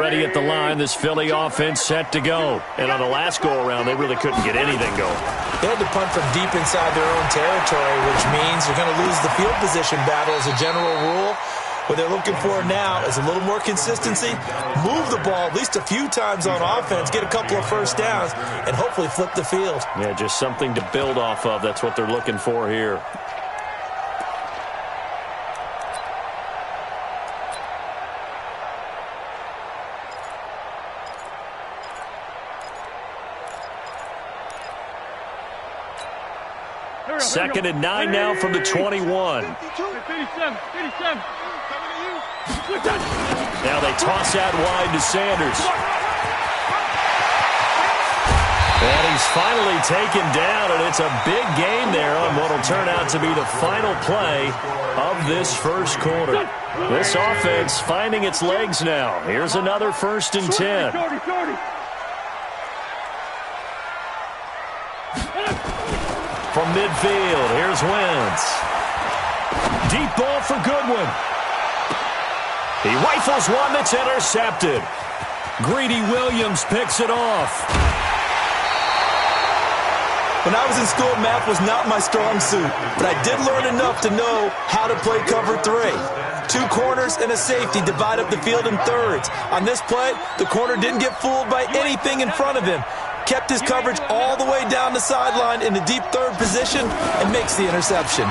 Ready at the line, this Philly offense set to go. And on the last go-around, they really couldn't get anything going. They had to punt from deep inside their own territory, which means they're going to lose the field position battle as a general rule. What they're looking for now is a little more consistency, move the ball at least a few times on offense, get a couple of first downs, and hopefully flip the field. Yeah, just something to build off of. That's what they're looking for here. Second and 9 now from the 21. Now they toss out wide to Sanders. And he's finally taken down, and it's a big gain there on what will turn out to be the final play of this first quarter. This offense finding its legs now. Here's another 1st and 10. From midfield, here's Wentz. Deep ball for Goodwin. He rifles one that's intercepted. Greedy Williams picks it off. When I was in school, math was not my strong suit, but I did learn enough to know how to play cover 3. 2 corners and a safety divide up the field in thirds. On this play, the corner didn't get fooled by anything in front of him. Kept his coverage all the way down the sideline in the deep third position and makes the interception.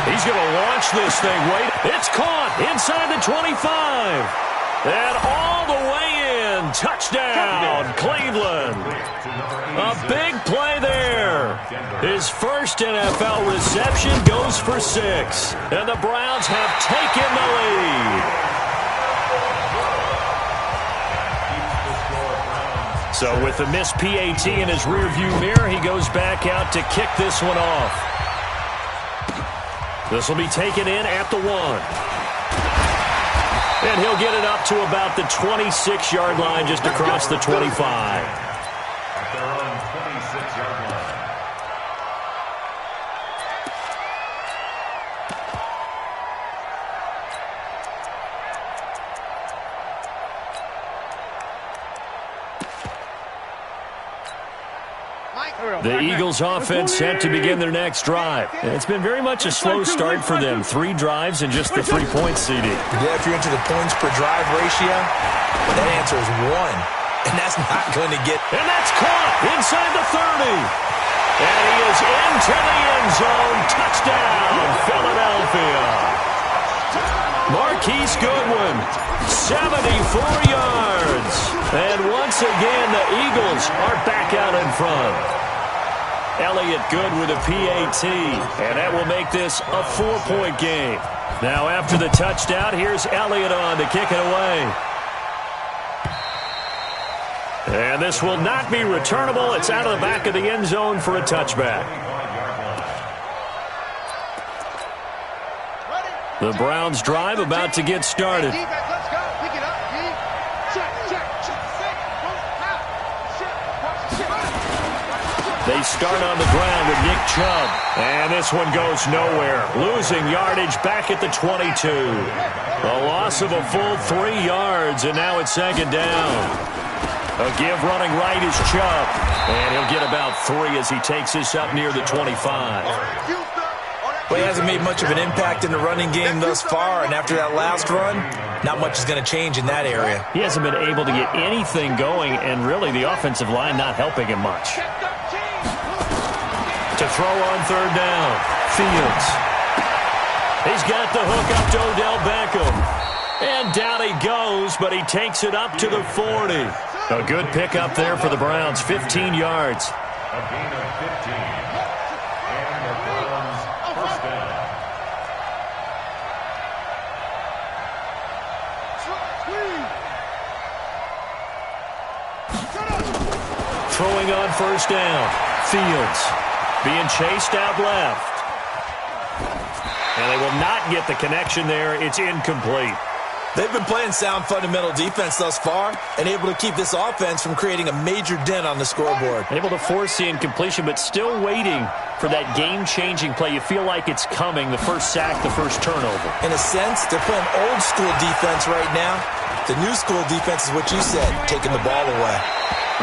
He's going to launch this thing. Wait, it's caught inside the 25. And all the way in. Touchdown, Cleveland. A big play there. His first NFL reception goes for 6. And the Browns have taken the lead. So with the missed PAT in his rearview mirror, he goes back out to kick this one off. This will be taken in at the 1. And he'll get it up to about the 26-yard line, just across the 25. At their own 26-yard line. The Eagles offense set to begin their next drive. It's been very much a slow start for them. 3 drives and just the 3 points, CD. Yeah, if you're into the points per drive ratio, that answer is 1. And that's not going to get... And that's caught inside the 30. And he is into the end zone. Touchdown, Philadelphia. Marquise Goodwin, 74 yards. And once again, the Eagles are back out in front. Elliott good with a PAT, and that will make this a 4-point game. Now after the touchdown, here's Elliott on to kick it away. And this will not be returnable. It's out of the back of the end zone for a touchback. The Browns drive about to get started. They start on the ground with Nick Chubb. And this one goes nowhere. Losing yardage back at the 22. A loss of a full 3 yards, and now it's 2nd down. A give running right is Chubb. And he'll get about 3 as he takes this up near the 25. Well, he hasn't made much of an impact in the running game thus far, and after that last run, not much is going to change in that area. He hasn't been able to get anything going, and really the offensive line not helping him much. To throw on 3rd down, Fields. He's got the hook up to Odell Beckham. And down he goes, but he takes it up to the 40. A good pickup there for the Browns, 15 yards. A gain of 15. And the Browns first down. Throwing on 1st down, Fields. Being chased out left. And they will not get the connection there. It's incomplete. They've been playing sound fundamental defense thus far and able to keep this offense from creating a major dent on the scoreboard. Able to force the incompletion, but still waiting for that game-changing play. You feel like it's coming, the first sack, the first turnover. In a sense, they're playing old-school defense right now. The new school defense is what you said, taking the ball away.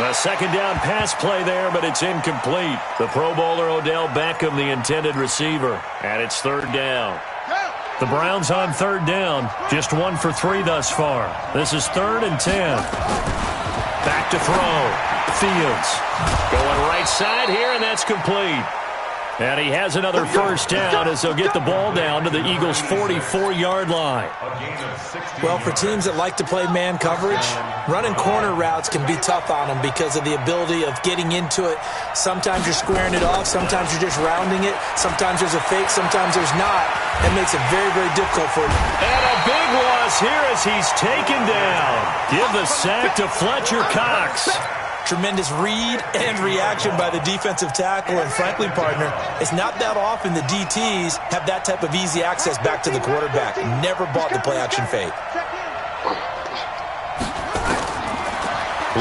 A second down pass play there, but it's incomplete. The Pro Bowler Odell Beckham, the intended receiver, and it's third down. The Browns on third down, just 1 for 3 thus far. This is 3rd and 10. Back to throw. Fields going right side here, and that's complete. And he has another first down as they'll get the ball down to the Eagles' 44-yard line. Well, for teams that like to play man coverage, running corner routes can be tough on them because of the ability of getting into it. Sometimes you're squaring it off. Sometimes you're just rounding it. Sometimes there's a fake. Sometimes there's not. That makes it very, very difficult for you. And a big loss here as he's taken down. Give the sack to Fletcher Cox. Tremendous read and reaction by the defensive tackle. And frankly, partner, it's not that often the DTs have that type of easy access back to the quarterback. Never bought the play-action fake.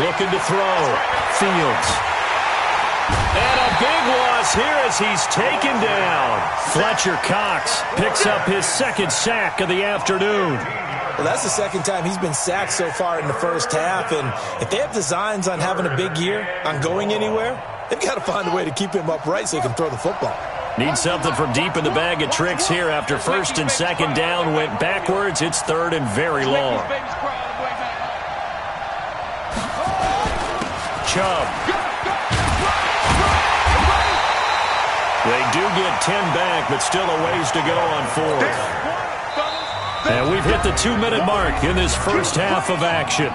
Looking to throw. Fields. And a big loss here as he's taken down. Fletcher Cox picks up his second sack of the afternoon. Well, that's the second time he's been sacked so far in the first half, and if they have designs on having a big year, on going anywhere, they've got to find a way to keep him upright so he can throw the football. Need something from deep in the bag of tricks here after first and second down went backwards. It's third and very long. Chubb. They do get 10 back, but still a ways to go on fourth. And we've hit the 2-minute mark in this first half of action.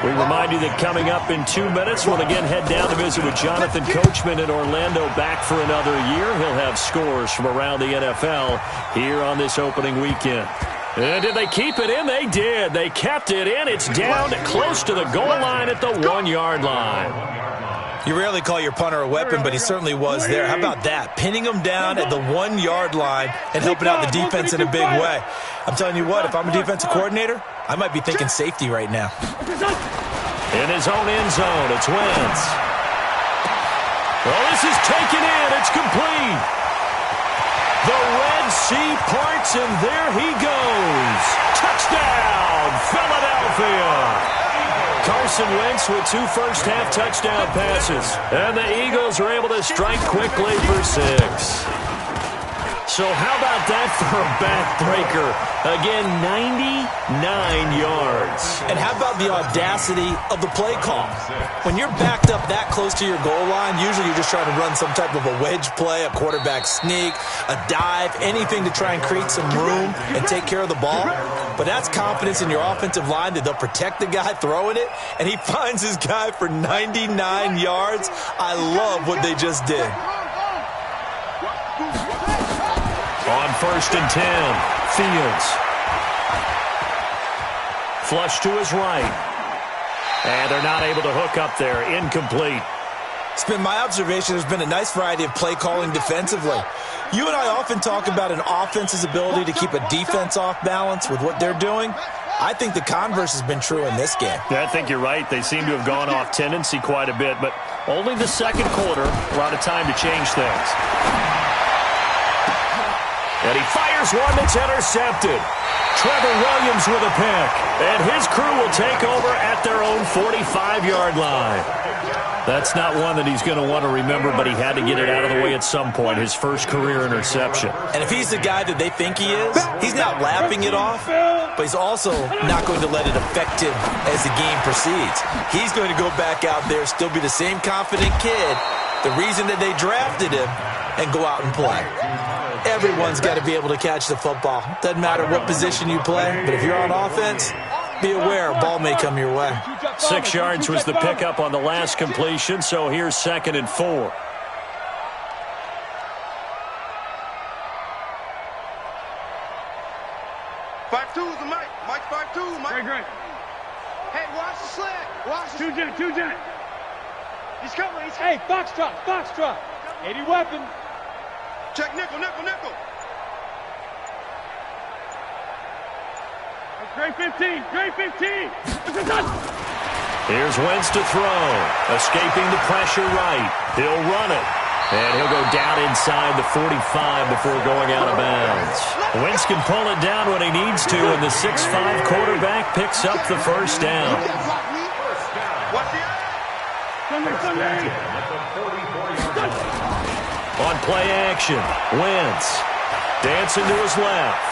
We remind you that coming up in 2 minutes, we'll again head down to visit with Jonathan Coachman in Orlando, back for another year. He'll have scores from around the NFL here on this opening weekend. And did they keep it in? They did. They kept it in. It's down close to the goal line at the 1-yard line. You rarely call your punter a weapon, but he certainly was there. How about that? Pinning him down at the 1-yard line and helping out the defense in a big way. I'm telling you what, if I'm a defensive coordinator, I might be thinking safety right now. In his own end zone, it's Wentz. Well, this is taken in. It's complete. The Red Sea parts, and there he goes. Touchdown, Philadelphia. Carson Wentz with 2 first-half touchdown passes. And the Eagles are able to strike quickly for 6. So how about that for a backbreaker? Again, 99 yards. And how about the audacity of the play call? When you're backed up that close to your goal line, usually you're just trying to run some type of a wedge play, a quarterback sneak, a dive, anything to try and create some room and take care of the ball. But that's confidence in your offensive line that they'll protect the guy throwing it, and he finds his guy for 99 yards. I love what they just did. On first and 10, Fields. Flush to his right. And they're not able to hook up there. Incomplete. It's been my observation there's been a nice variety of play calling defensively. You and I often talk about an offense's ability to keep a defense off balance with what they're doing. I think the converse has been true in this game. Yeah, I think you're right. They seem to have gone off tendency quite a bit, but only the second quarter, a lot of time to change things. And he fires one that's intercepted. Trevor Williams with a pick. And his crew will take over at their own 45-yard line. That's not one that he's going to want to remember, but he had to get it out of the way at some point, his first career interception. And if he's the guy that they think he is, he's not laughing it off, but he's also not going to let it affect him as the game proceeds. He's going to go back out there, still be the same confident kid, the reason that they drafted him, and go out and play. Everyone's got to be able to catch the football. Doesn't matter what position you play, but if you're on offense, be aware a ball may come your way. 6 yards was the pickup on the last completion, so here's 2nd and 4. Mike 5-2, Mike. Great. Hey, watch the slant. Watch the slant. Two jet. He's coming. Hey, box truck. 80 weapon. Check nickel. Great 15. Great 15. Here's Wentz to throw. Escaping the pressure right. He'll run it. And he'll go down inside the 45 before going out of bounds. Wentz can pull it down when he needs to, and the 6'5" quarterback picks up the first down. On play action, Wentz dancing to his left.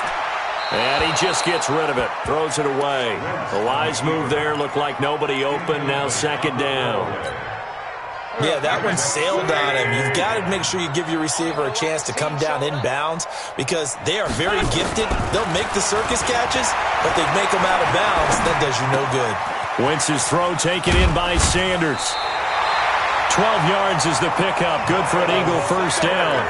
And he just gets rid of it, throws it away. The wise move there, looked like nobody open, now second down. Yeah, that one sailed on him. You've got to make sure you give your receiver a chance to come down inbounds because they are very gifted. They'll make the circus catches, but they make them out of bounds. That does you no good. Wentz's throw taken in by Sanders. 12 yards is the pickup. Good for an Eagle first down.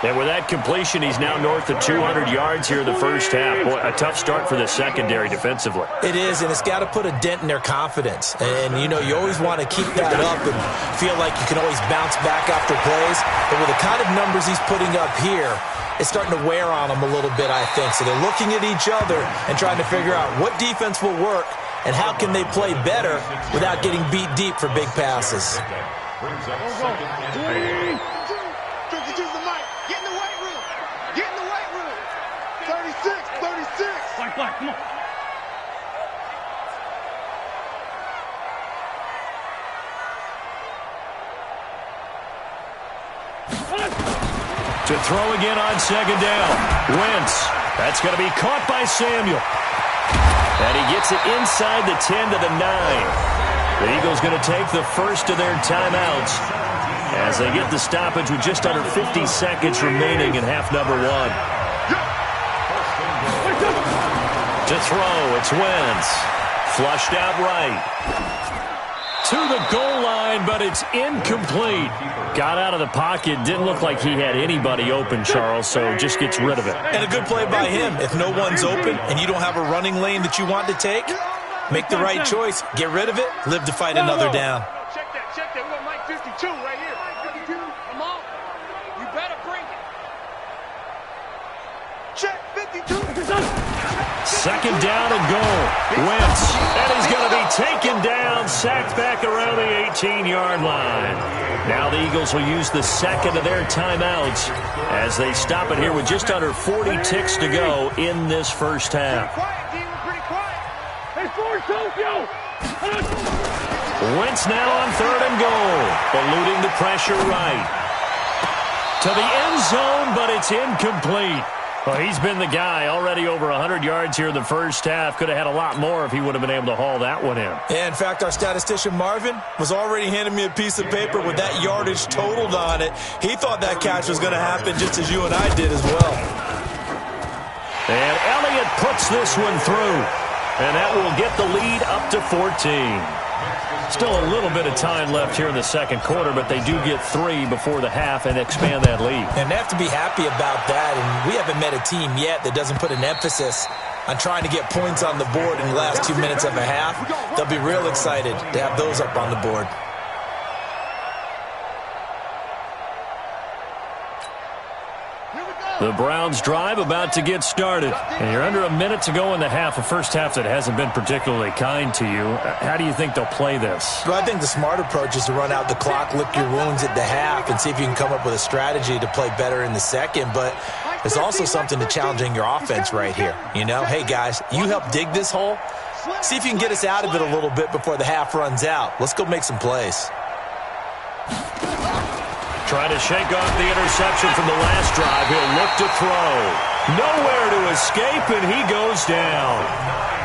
And with that completion, he's now north of 200 yards here in the first half. Boy, a tough start for the secondary defensively. It is, and it's got to put a dent in their confidence. And, you know, you always want to keep that up and feel like you can always bounce back after plays. But with the kind of numbers he's putting up here, it's starting to wear on them a little bit, I think. So they're looking at each other and trying to figure out what defense will work and how can they play better without getting beat deep for big passes. Black, come on. To throw again on second down. Wentz. That's going to be caught by Samuel. And he gets it inside the 10 to the 9. The Eagles going to take the first of their timeouts as they get the stoppage with just under 50 seconds remaining in half number 1. To throw, it's Wentz. Flushed out right. To the goal line, but it's incomplete. Got out of the pocket. Didn't look like he had anybody open, Charles, so just gets rid of it. And a good play by him. If no one's open and you don't have a running lane that you want to take, make the right choice. Get rid of it. Live to fight another down. Check that. We got Mike 52 right here. Mike 52, come on. You better bring it. Check 52. Second down and goal. Wentz. And he's going to be taken down, sacked back around the 18-yard line. Now the Eagles will use the second of their timeouts as they stop it here with just under 40 ticks to go in this first half. Wentz now on third and goal, eluding the pressure right. To the end zone, but it's incomplete. Well, he's been the guy already over 100 yards here in the first half. Could have had a lot more if he would have been able to haul that one in. Yeah, in fact, our statistician Marvin was already handing me a piece of paper with that yardage totaled on it. He thought that catch was going to happen just as you and I did as well. And Elliott puts this one through. And that will get the lead up to 14. Still a little bit of time left here in the second quarter, but they do get 3 before the half and expand that lead. And they have to be happy about that, and we haven't met a team yet that doesn't put an emphasis on trying to get points on the board in the last 2 minutes of a half. They'll be real excited to have those up on the board. The Browns drive about to get started. And you're under a minute to go in the half, a first half that hasn't been particularly kind to you. How do you think they'll play this? Well, I think the smart approach is to run out the clock, lick your wounds at the half, and see if you can come up with a strategy to play better in the second. But there's also something to challenging your offense right here. You know, hey, guys, you help dig this hole. See if you can get us out of it a little bit before the half runs out. Let's go make some plays. Trying to shake off the interception from the last drive. He'll look to throw. Nowhere to escape, and he goes down.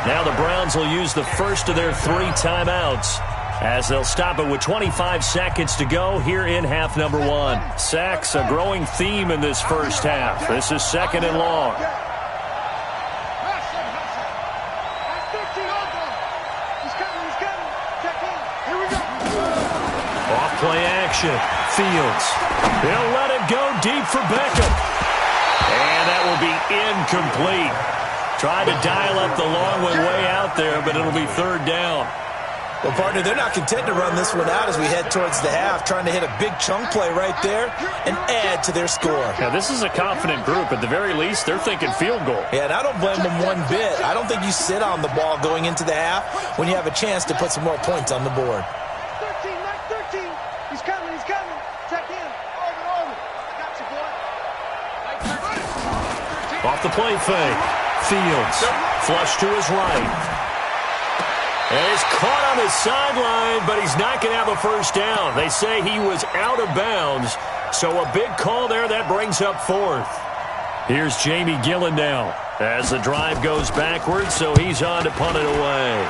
Now the Browns will use the first of their 3 timeouts as they'll stop it with 25 seconds to go here in half number 1. Sacks, a growing theme in this first half. This is second and long. Off-play action. Fields. He'll let it go deep for Beckham. And that will be incomplete. Tried to dial up the long one way out there, but it'll be third down. Well, partner, they're not content to run this one out as we head towards the half, trying to hit a big chunk play right there and add to their score. Yeah, this is a confident group. At the very least, they're thinking field goal. Yeah, and I don't blame them one bit. I don't think you sit on the ball going into the half when you have a chance to put some more points on the board. 13, Mike 13. He's coming, he's coming. Check in. Over. I got you, boy. Off the play fake. Fields. Flush to his right. And he's caught on the sideline, but he's not going to have a first down. They say he was out of bounds, so a big call there that brings up fourth. Here's Jamie Gillen now as the drive goes backwards, so he's on to punt it away.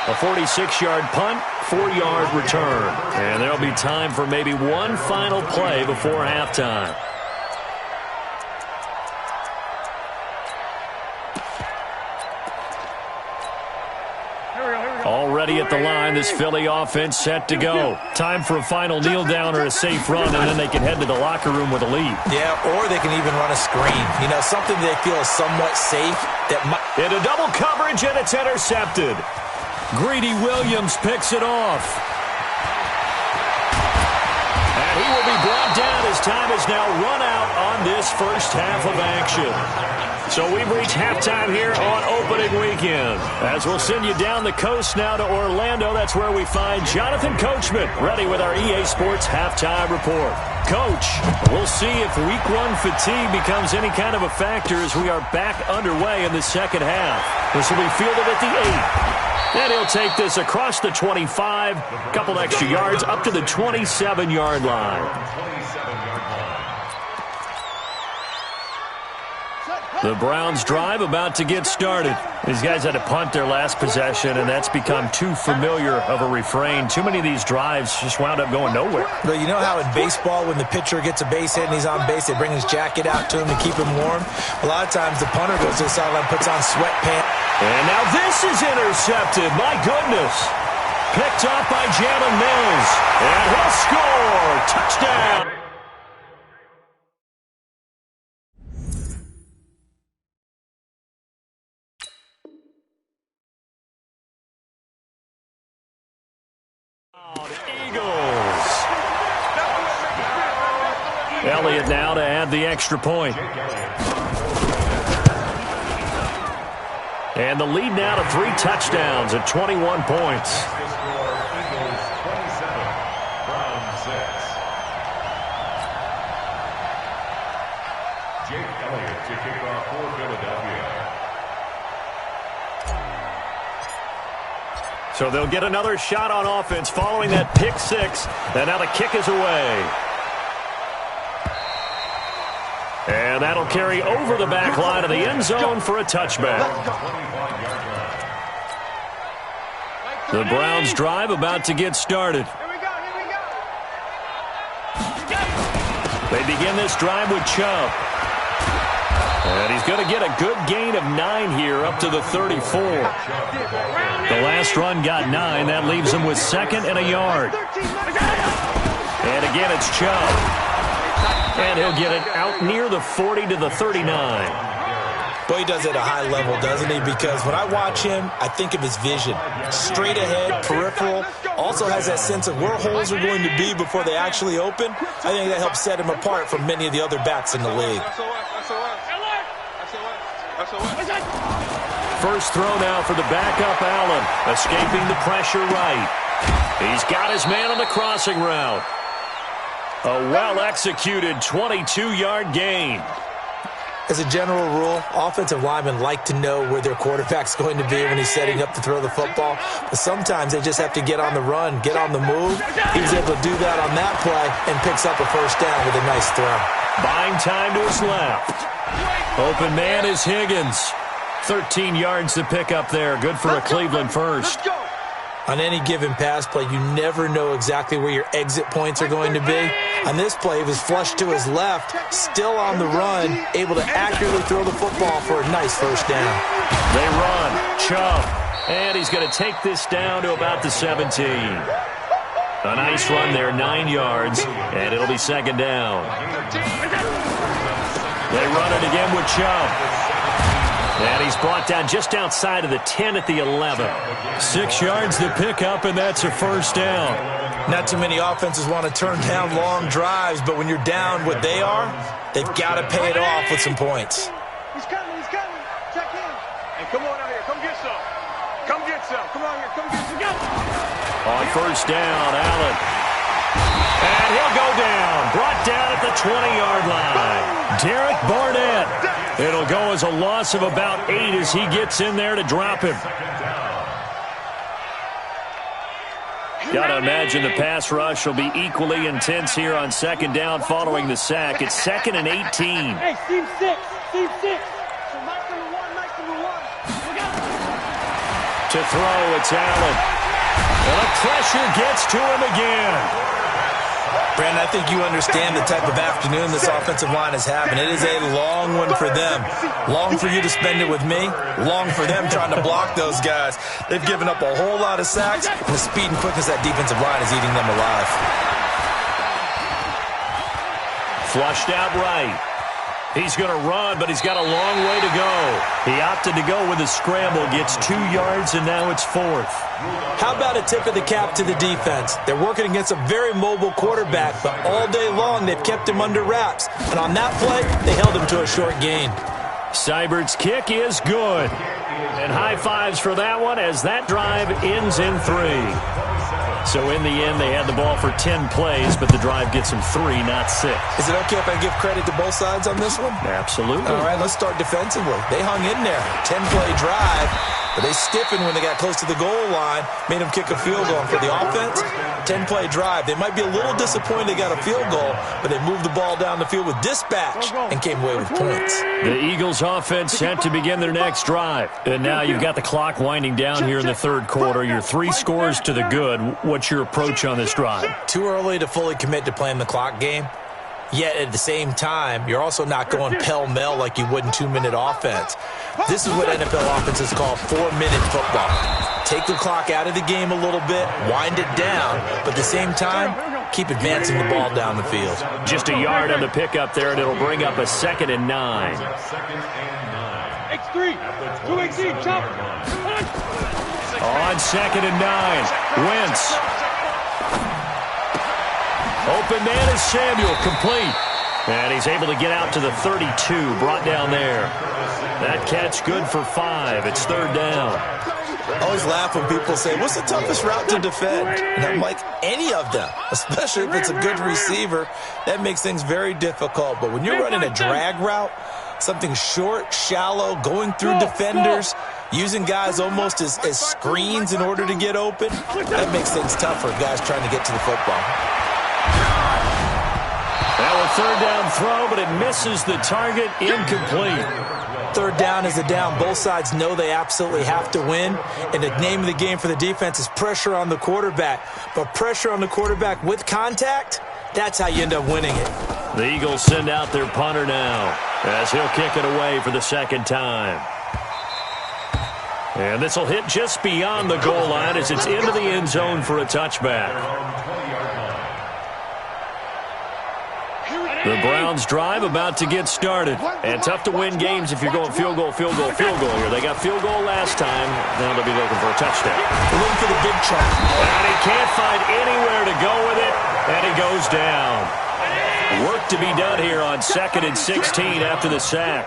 A 46-yard punt, 4-yard return. And there'll be time for maybe one final play before halftime. Already at the line, this Philly offense set to go. Time for a final kneel down or a safe run, and then they can head to the locker room with a lead. Yeah, or they can even run a screen. You know, something they feel is somewhat safe. That might... Into double coverage, and it's intercepted. Greedy Williams picks it off. And he will be brought down as time is now run out on this first half of action. So we've reached halftime here on opening weekend. As we'll send you down the coast now to Orlando, that's where we find Jonathan Coachman ready with our EA Sports halftime report. Coach, we'll see if week one fatigue becomes any kind of a factor as we are back underway in the second half. This will be fielded at the 8. And he'll take this across the 25, a couple extra yards up to the 27-yard line. The Browns drive about to get started. These guys had to punt their last possession, and that's become too familiar of a refrain. Too many of these drives just wound up going nowhere. But you know how in baseball, when the pitcher gets a base hit and he's on base, they bring his jacket out to him to keep him warm? A lot of times the punter goes to the sideline, puts on sweatpants. And now this is intercepted. My goodness. Picked off by Jalen Mills. And he'll score. Touchdown. Eagles. Elliott now to add the extra point. And the lead now to 3 touchdowns at 21 points. So they'll get another shot on offense following that pick 6. And now the kick is away. And that'll carry over the back line of the end zone for a touchback. The Browns drive about to get started. They begin this drive with Chubb. And he's going to get a good gain of 9 here up to the 34. The last run got 9. That leaves him with 2nd and a yard. And again, it's Chubb. And he'll get it out near the 40 to the 39. Boy, he does it at a high level, doesn't he? Because when I watch him, I think of his vision. Straight ahead, peripheral. Also has that sense of where holes are going to be before they actually open. I think that helps set him apart from many of the other backs in the league. First throw now for the backup Allen. Escaping the pressure right. He's got his man on the crossing route. A well-executed 22-yard gain. As a general rule, offensive linemen like to know where their quarterback's going to be when he's setting up to throw the football. But sometimes they just have to get on the run, get on the move. He was able to do that on that play and picks up a first down with a nice throw. Buying time to his left. Open man is Higgins. 13 yards to pick up there. Good for a Cleveland first. On any given pass play, you never know exactly where your exit points are going to be. On this play, he was flushed to his left, still on the run, able to accurately throw the football for a nice first down. They run. Chubb. And he's going to take this down to about the 17. A nice run there, 9 yards, and it'll be 2nd down. They run it again with Chubb. And he's brought down just outside of the 10 at the 11. 6 yards to pick up, and that's a first down. Not too many offenses want to turn down long drives, but when you're down what they are, they've got to pay it off with some points. He's coming, he's coming. Check in. Hey, come on out here. Come get some. Come get some. Come on here. Come get some. Go. On first down, Allen. And he'll go down. Brought down at the 20-yard line. Derek Barnett. It'll go as a loss of about 8 as he gets in there to drop him. Got to imagine the pass rush will be equally intense here on second down following the sack. It's 2nd and 18. Hey, team 6. Team 6. So Mike number 1, Mike number 1. To throw, it's Allen. And the pressure gets to him again. Brandon, I think you understand the type of afternoon this offensive line is having. It is a long one for them. Long for you to spend it with me. Long for them trying to block those guys. They've given up a whole lot of sacks, and the speed and quickness of that defensive line is eating them alive. Flushed out right. He's going to run, but he's got a long way to go. He opted to go with a scramble, gets 2 yards, and now it's 4th. How about a tip of the cap to the defense? They're working against a very mobile quarterback, but all day long they've kept him under wraps. And on that play, they held him to a short gain. Seibert's kick is good. And high fives for that one as that drive ends in 3. So in the end, they had the ball for 10 plays, but the drive gets them 3, not 6. Is it okay if I give credit to both sides on this one? Absolutely. All right, let's start defensively. They hung in there. 10-play drive, but they stiffened when they got close to the goal line, made them kick a field goal. And for the offense, 10-play drive. They might be a little disappointed they got a field goal, but they moved the ball down the field with dispatch and came away with points. The Eagles offense set to begin their next drive. And now you've got the clock winding down here in the third quarter. You're 3 scores to the good. What's your approach on this drive? Too early to fully commit to playing the clock game. Yet at the same time, you're also not going pell-mell like you would in 2-minute offense. This is what NFL offenses call 4-minute football. Take the clock out of the game a little bit, wind it down, but at the same time, keep advancing the ball down the field. Just a yard on the pickup there, and it'll bring up a 2nd and 9. X3, 218, chop. On 2nd and 9, Wentz. Open man is Samuel, complete. And he's able to get out to the 32, brought down there. That catch good for 5. It's 3rd down. I always laugh when people say, what's the toughest route to defend? And I'm like, any of them, especially if it's a good receiver. That makes things very difficult. But when you're running a drag route, something short, shallow, going through defenders, using guys almost as screens in order to get open, that makes things tough for guys trying to get to the football. Now a 3rd down throw, but it misses the target, incomplete. 3rd down is a down. Both sides know they absolutely have to win. And the name of the game for the defense is pressure on the quarterback. But pressure on the quarterback with contact, that's how you end up winning it. The Eagles send out their punter now as he'll kick it away for the 2nd time. And this will hit just beyond the goal line as it's into the end zone for a touchback. The Browns drive about to get started. And tough to win games if you're going field goal here. They got field goal last time. Now they'll be looking for a touchdown. They're looking for the big chunk. And he can't find anywhere to go with it. And he goes down. Work to be done here on 2nd and 16 after the sack.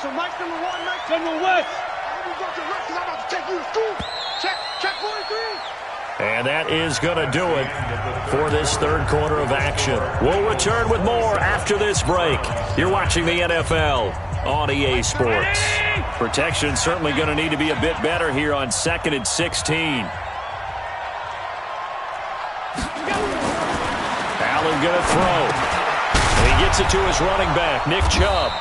So Mike number 1, Mike number West. I'm going to West because I'm about to take you to school. Check 43. And that is going to do it for this third quarter of action. We'll return with more after this break. You're watching the NFL on EA Sports. Protection certainly going to need to be a bit better here on 2nd and 16. Allen going to throw. And he gets it to his running back, Nick Chubb.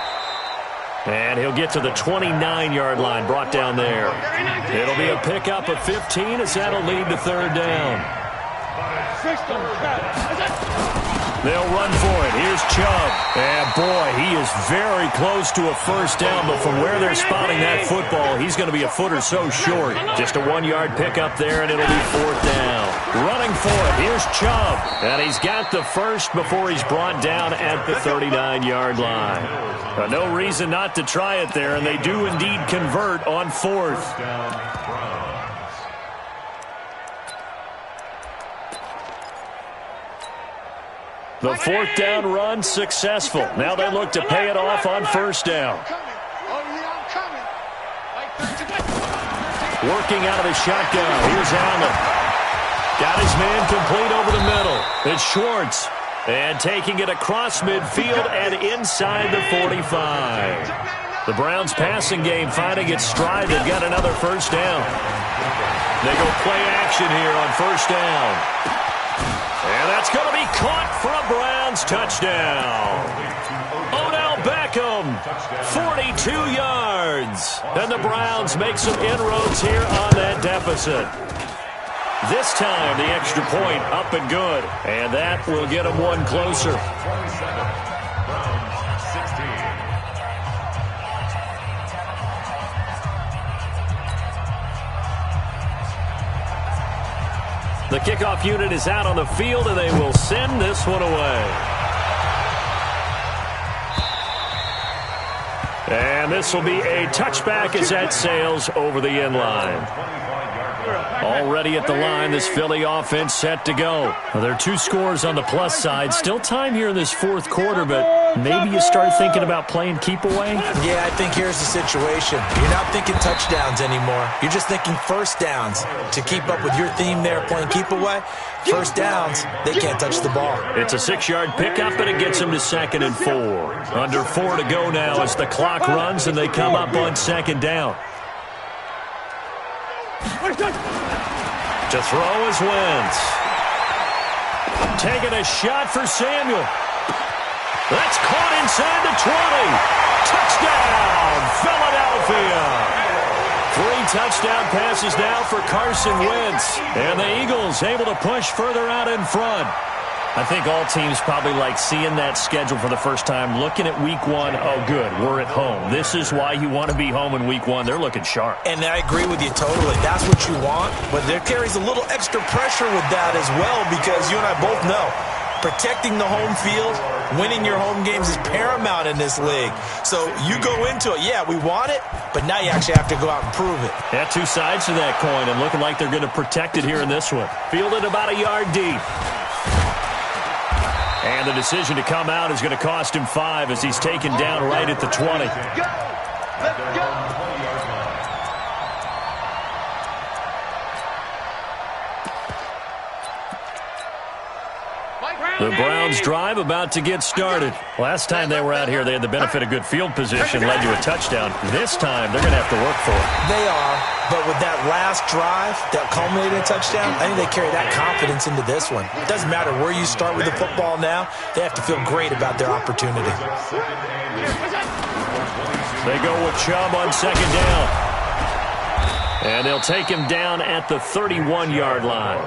And he'll get to the 29-yard line, brought down there. It'll be a pickup of 15 as that'll lead to 3rd down. They'll run for it. Here's Chubb. And, boy, he is very close to a first down, but from where they're spotting that football, he's going to be a foot or so short. Just a 1-yard pickup there, and it'll be fourth down. Running for it. Here's Chubb. And he's got the first before he's brought down at the 39-yard line. No reason not to try it there, and they do indeed convert on fourth. The fourth down run successful. Now they look to pay it off on first down. Working out of the shotgun. Here's Allen. Got his man complete over the middle. It's Schwartz. And taking it across midfield and inside the 45. The Browns passing game finding its stride. They've got another first down. They go play action here on first down. And that's going to be caught for a Browns touchdown. Odell Beckham, 42 yards. And the Browns make some inroads here on that deficit. This time, the extra point up and good. And that will get them one closer. 27, Browns 16. The kickoff unit is out on the field, and they will send this one away. And this will be a touchback as that sails over the end line. Already at the line, this Philly offense set to go. Well, there are 2 scores on the plus side. Still time here in this fourth quarter, but maybe you start thinking about playing keep away? Yeah, I think here's the situation. You're not thinking touchdowns anymore. You're just thinking first downs. To keep up with your theme there, playing keep away, first downs, they can't touch the ball. It's a 6-yard pickup, and it gets them to 2nd and 4. Under 4 to go now as the clock runs, and they come up on 2nd down. To throw is Wentz. Taking a shot for Samuel. That's caught inside the 20. Touchdown, Philadelphia. 3 touchdown passes now for Carson Wentz. And the Eagles able to push further out in front. I think all teams probably like seeing that schedule for the first time, looking at week 1. Oh, good, we're at home. This is why you want to be home in week 1. They're looking sharp. And I agree with you totally. That's what you want. But there carries a little extra pressure with that as well, because you and I both know protecting the home field, winning your home games is paramount in this league. So you go into it, yeah, we want it, but now you actually have to go out and prove it. Yeah, 2 sides to that coin, and looking like they're going to protect it here in this one. Fielded about a yard deep. And the decision to come out is going to cost him 5 as he's taken down right at the 20. Let's go. The Browns drive about to get started. Last time they were out here, they had the benefit of good field position, led to a touchdown. This time, they're going to have to work for it. They are, but with that last drive that culminated in a touchdown, I think they carry that confidence into this one. It doesn't matter where you start with the football now. They have to feel great about their opportunity. They go with Chubb on 2nd down. And they'll take him down at the 31-yard line.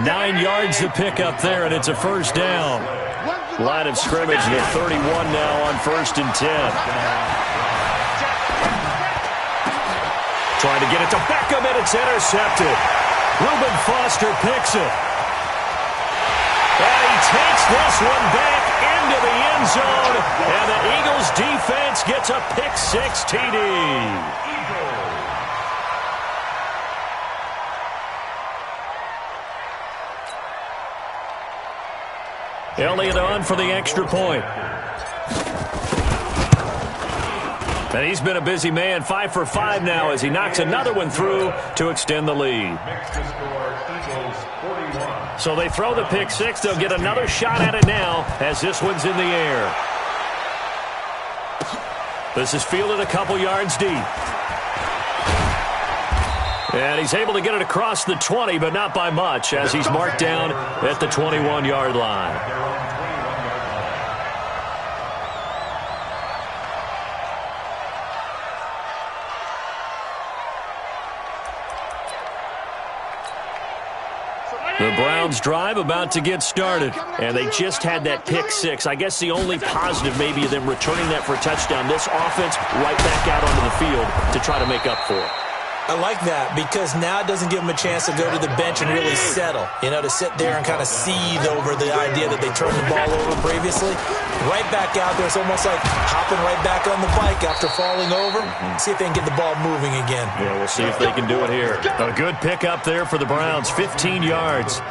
9 yards to pick up there, and it's a first down. Line of scrimmage, the 31 now on 1st and 10. Trying to get it to Beckham, and it's intercepted. Reuben Foster picks it. And he takes this one back into the end zone, and the Eagles defense gets a pick-6 TD. Elliott on for the extra point. And he's been a busy man, 5 for 5 now as he knocks another one through to extend the lead. So they throw the pick-6. They'll get another shot at it now as this one's in the air. This is fielded a couple yards deep. And he's able to get it across the 20, but not by much, as he's marked down at the 21-yard line. The Browns drive about to get started, and they just had that pick six. I guess the only positive maybe of them returning that for a touchdown. This offense right back out onto the field to try to make up for it. I like that because now it doesn't give them a chance to go to the bench and really settle, to sit there and kind of seethe over the idea that they turned the ball over previously. Right back out there. It's almost like hopping right back on the bike after falling over. See if they can get the ball moving again. Yeah, we'll see if they can do it here. A good pick up there for the Browns, 15 yards.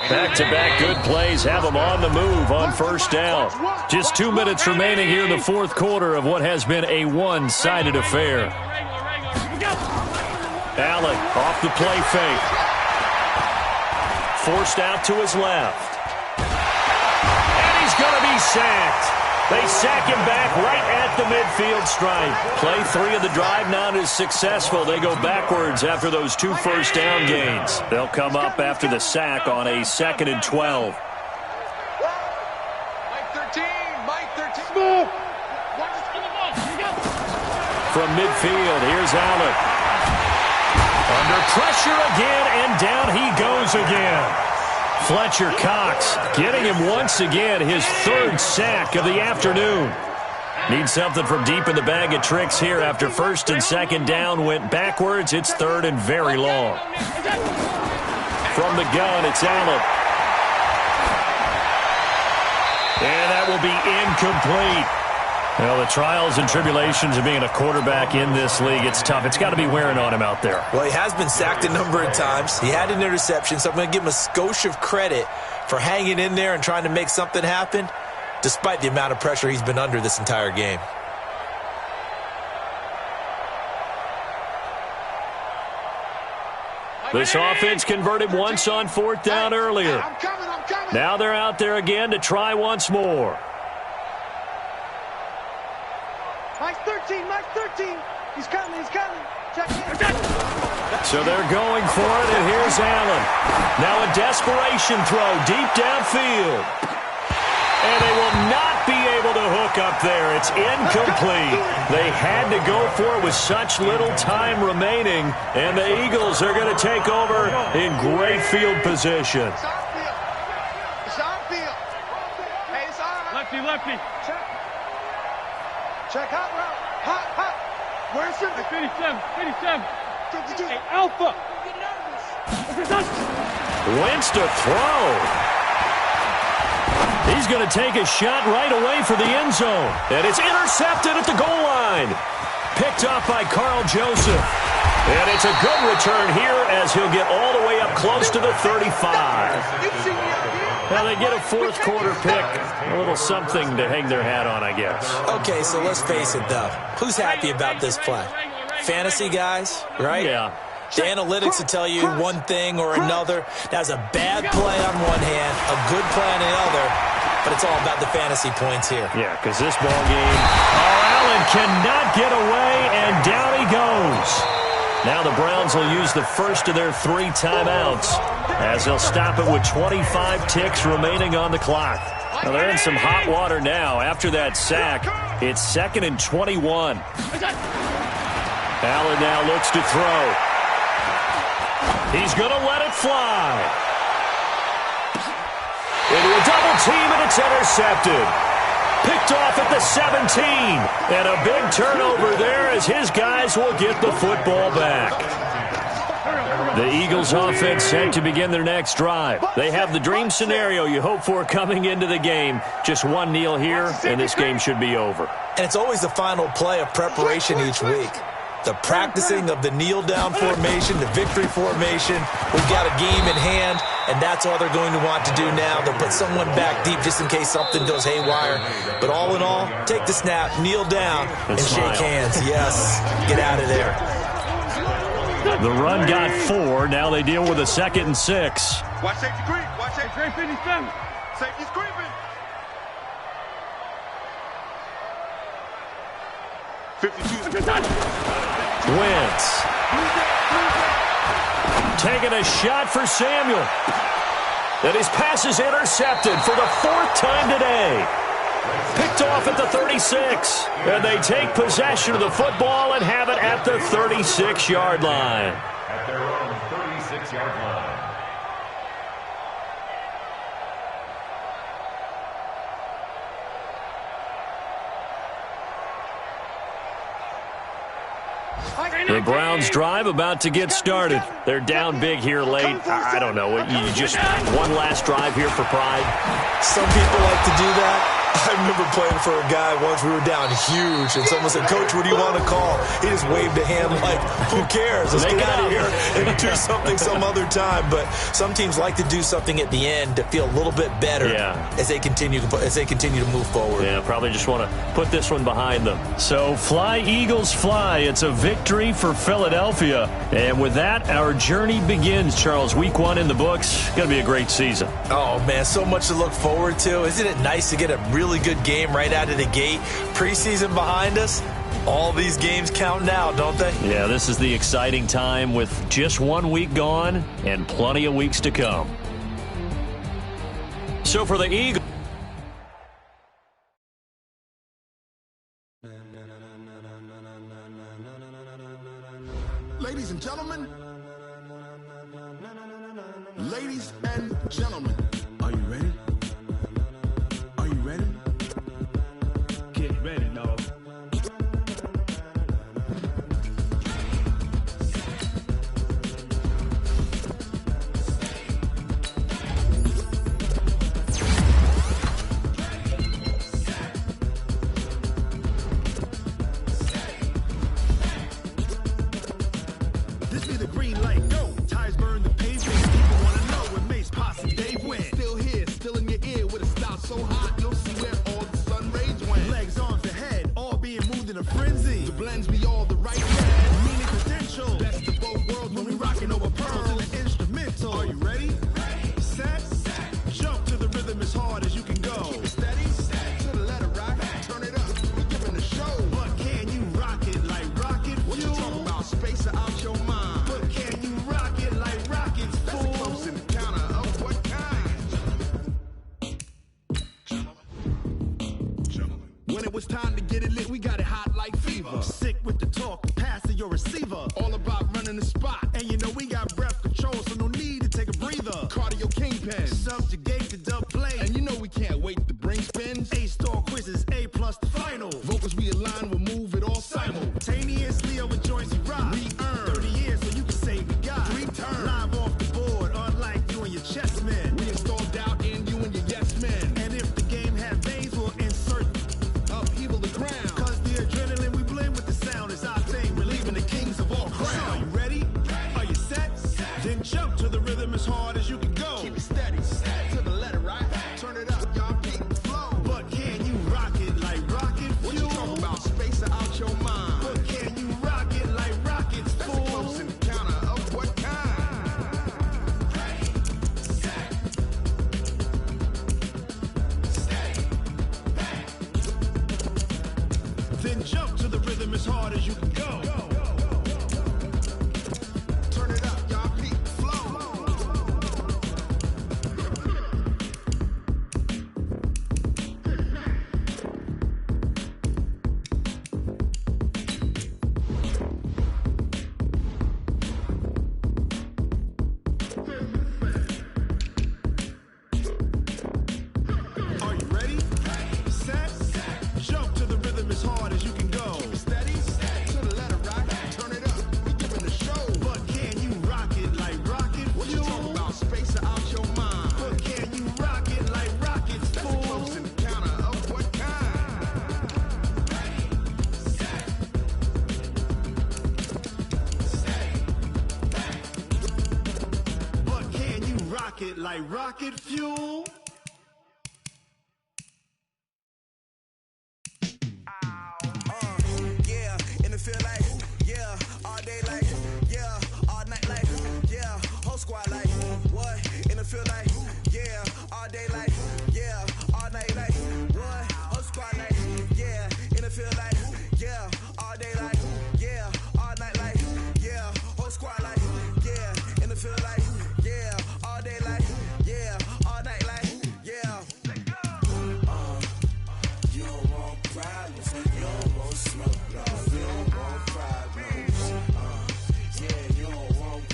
Back-to-back good plays have them on the move on first down. Just 2 minutes remaining here in the fourth quarter of what has been a one-sided affair. Allen off the play fake. Forced out to his left. And he's going to be sacked. They sack him back right at the midfield stripe. Play 3 of the drive not as successful. They go backwards after those 2 first down gains. They'll come up after the sack on a 2nd and 12. Mike 13. From midfield, here's Allen. Under pressure again, and down he goes again. Fletcher Cox getting him once again his 3rd sack of the afternoon. Needs something from deep in the bag of tricks here after 1st and 2nd down went backwards. It's 3rd and very long. From the gun, it's Allen. And that will be incomplete. Well, the trials and tribulations of being a quarterback in this league, it's tough. It's got to be wearing on him out there. Well, he has been sacked a number of times. He had an interception, so I'm going to give him a skosh of credit for hanging in there and trying to make something happen, despite the amount of pressure he's been under this entire game. This offense converted once on 4th down earlier. I'm coming. Now they're out there again to try once more. Mike 13. He's coming. Check in. So they're going for it, and here's Allen. Now a desperation throw deep downfield. And they will not be able to hook up there. It's incomplete. They had to go for it with such little time remaining, and the Eagles are going to take over in great field position. It's on field. Hey, it's on. Lefty. Check hot route. Hot. Where's your 57? 52. Hey, Alpha. Wentz to throw. He's going to take a shot right away for the end zone. And it's intercepted at the goal line. Picked off by Carl Joseph. And it's a good return here as he'll get all the way up close to the 35. Now they get a fourth quarter pick. A little something to hang their hat on, I guess. Okay, so let's face it, though. Who's happy about this play? Fantasy guys, right? Yeah. The analytics will tell you one thing or another. That's a bad play on one hand, a good play on the other, but it's all about the fantasy points here. Yeah, because this ball game, Allen cannot get away, and down he goes. Now the Browns will use the first of their 3 timeouts as they'll stop it with 25 ticks remaining on the clock. Now they're in some hot water now. After that sack, it's 2nd and 21. Allen now looks to throw. He's going to let it fly. Into a double team, and it's intercepted. Picked off at the 17. And a big turnover there as his guys will get the football back. The Eagles offense set to begin their next drive. They have the dream scenario you hope for coming into the game. Just one kneel here, and this game should be over. And it's always the final play of preparation each week. The practicing of the kneel-down formation, the victory formation. We've got a game in hand, and that's all they're going to want to do now. They'll put someone back deep just in case something goes haywire. But all in all, take the snap, kneel down, and shake hands. Yes, get out of there. The run got 4. Now they deal with a 2nd and 6. Watch safety creep. Watch safety creep. 57. Safety's creeping. Wentz. Taking a shot for Samuel. And his pass is intercepted for the 4th time today. Picked off at the 36. And they take possession of the football and have it at the 36-yard line. at their own 36-yard line. The Browns drive about to get started. They're down big here late. I don't know. You just one last drive here for pride. Some people like to do that. I remember playing for a guy once. We were down huge, and someone said, "Coach, what do you want to call?" He just waved a hand like, "Who cares? Let's get out of here and do something some other time." But some teams like to do something at the end to feel a little bit better as they continue to move forward. Yeah, probably just want to put this one behind them. So fly, Eagles, fly. It's a victory for Philadelphia. And with that, our journey begins, Charles. Week 1 in the books. Going to be a great season. Oh, man, so much to look forward to. Isn't it nice to get a really good game right out of the gate? Preseason behind us. All these games count now, don't they? Yeah, this is the exciting time with just 1 week gone and plenty of weeks to come. So for the Eagles. Ladies and gentlemen, are you ready? Are you ready? Get ready, dog. This be the green light, go. Tires burn the pavement. People want to know when Mace, Posse, Dave went. Still here, still in your ear with a style so hot, you'll see where all the sun rays went. Legs on the head, all being moved in a frenzy. The blends be all the right way, meaning potential. Best of both worlds when we rocking over pearls in the instrumental. Are you ready? Set, jump to the rhythm as hard as you can go. Keep it steady, to the letter right, turn it up, we giving the show. But can you rock it like rocket fuel? What you talking about, space out your mind? But can you rock it like rockets, fool? That's a close encounter of what kind? When it was time to get it lit, we got it hot like fever. Sick with the talk, pass to your receiver. All about running the spot, and you know we got breath control, so no need to take a breather. Cardio kingpin, subjugate the dub play, and you know we can't wait to bring spins. A-star quizzes, A+ the final. Vocals we align, we'll move it all simultaneously over joints we rock. We earn 30 years, so you can say we got 3 turns. Live off the board, unlike you and your chess men. We install doubt in you and your yes men. And if the game had veins, we'll insert upheaval the ground. Cause the adrenaline we blend with the sound is our thing, relieving the kings of all crowns. So are you ready? Are you set? Then jump to the rhythm as hard as you can go. Keep it steady, to the letter right. Turn it up, y'all keep the flow. But can you rock it like rocket fuel? What you talking about, space out your mind? But can you rock it like rockets, fool? That's a close encounter of what kind? Then jump to the rhythm as hard as you can go. Turn it up, y'all keep the flow. Are you ready? Set, jump to the rhythm as hard as you can go. Steady, to the letter right. Turn it up, we giving the show. But can you rock it like rocket fuel? What you talking about, space out your mind? But can you rock it like rockets, fool? That's a close encounter of what kind? But can you rock it like rocket fuel? Yeah, and it feel like, yeah, all day like, yeah, all night like, yeah, whole squad like, what? And it feel like, yeah, all day like, yeah, all night like, what? Whole squad like, yeah, and it feel like, yeah, all day like, yeah, all night like, yeah, whole squad like, yeah, and it feel like, yeah, all day like, yeah, all night like, yeah. You don't want problems, you don't want smoke, no. You don't want problems, yeah, you don't want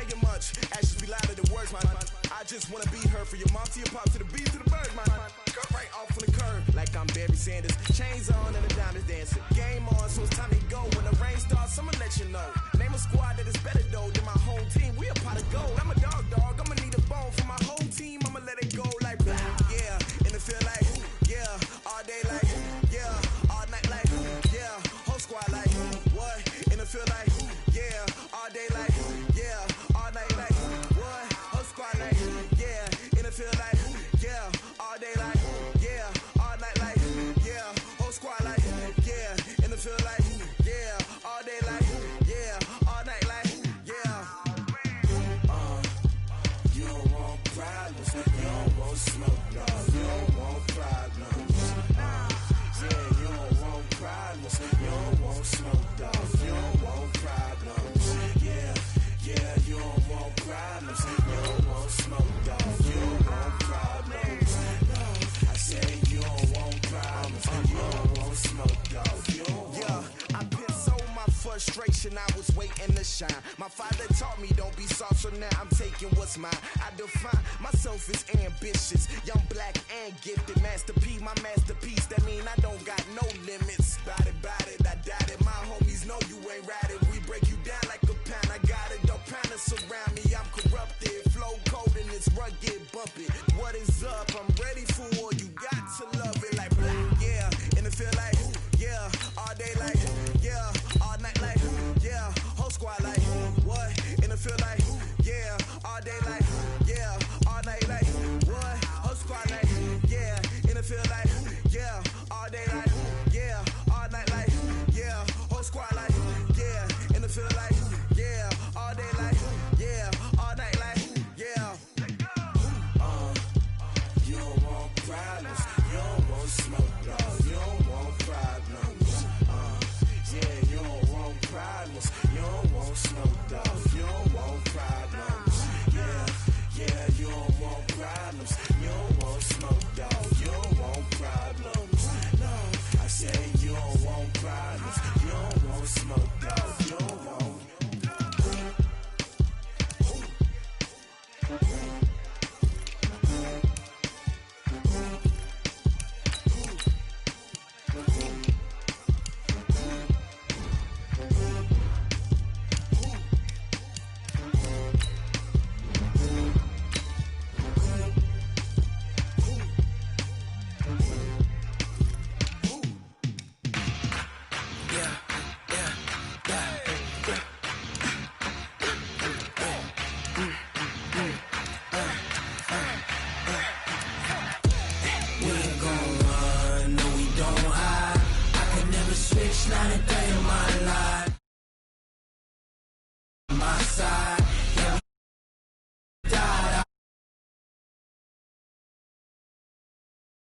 bragging much. Actions be louder than words, man. I just wanna be heard for your mom to your pop to the beat to the birds, man. Cut right off on the curb like I'm Barry Sanders. Chains on and the diamonds dancing. Game on, so it's time to go. When the rain starts, I'ma let you know. Name a squad that is better though than my home team. We a pot of gold. I'm a dog. I'ma need a bone for my whole team. I'ma let it go like blah. Yeah, and it feel like yeah, all day like yeah, all night like yeah, whole squad like what? And it feel like yeah, all day like yeah, all night like what? Whole squad like yeah, and it feel like yeah, all day like yeah, all night like yeah, whole squad like yeah, and it feel like yeah, all day like yeah, all night like yeah. You don't want problems, you don't want smoke, dog. You don't want problems. Yeah, you don't want problems, you don't want smoke, dog. You don't want problems. Yeah, you don't want problems, you don't want smoke, dog. You don't want problems. No, I said you don't want problems, you don't want smoke, dog. You don't want. Yeah, I pissed so my frustration, I was waiting to shine. My father taught me don't be soft, so now I'm taking what's mine. I define myself as ambitious, young, black, and gifted. Master P, my masterpiece. That mean I don't got no limits. Bout it, I doubt it. My homies know you ain't ride it. We break you down like a pound. I got it, don't pound to surround me. I'm